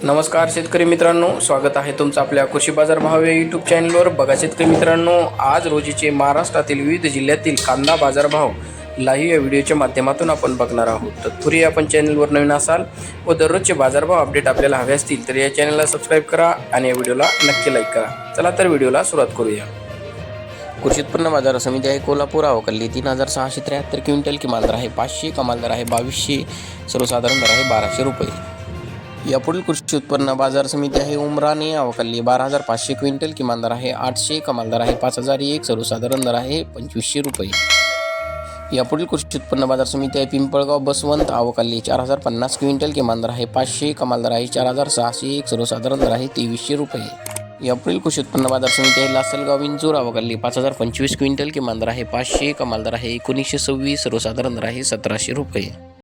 नमस्कार शेतकरी मित्रांनो, स्वागत आहे तुमचं आपल्या कृषी बाजार भाव या यूट्यूब चॅनलवर. बघा शेतकरी मित्रांनो, आज रोजीचे महाराष्ट्रातील विविध जिल्ह्यातील कांदा बाजारभाव लाईव्ह या व्हिडिओच्या माध्यमातून आपण बघणार आहोत. तत्पूर्वी आपण चॅनलवर नवीन असाल व दररोजचे बाजारभाव अपडेट आपल्याला हवे असतील तर या चॅनलला सबस्क्राईब करा आणि या व्हिडिओला नक्की लाईक करा. चला तर व्हिडिओला सुरुवात करूया. कृषी उत्पन्न बाजार समिती आहे कोल्हापूर, अवकल्ली 3673 क्विंटल, किमान दर आहे 500, कमाल दर आहे 2200, सर्वसाधारण दर आहे 1200 रुपये. यापुढील कृषी उत्पन्न बाजार समिती आहे उमराणे, अवकल्ली 12500 क्विंटल, किमान दर आहे 800, कमाल दर आहे 5001, सर्वसाधारण दर आहे 2500 रुपये. यापुढील कृषी उत्पन्न बाजार समिती आहे पिंपळगाव बसवंत, अवकल्ली 4050 क्विंटल, किमान दर आहे 500, कमाल दर आहे 4601, सर्वसाधारण दर आहे 2300 रुपये. यापुढील कृषी उत्पन्न बाजार समिती आहे लासलगाव विंचूर, अवकल्ली 5025 क्विंटल, किमान दर आहे 500, कमाल दर आहे 1926, सर्वसाधारण दर आहे 1700 रुपये.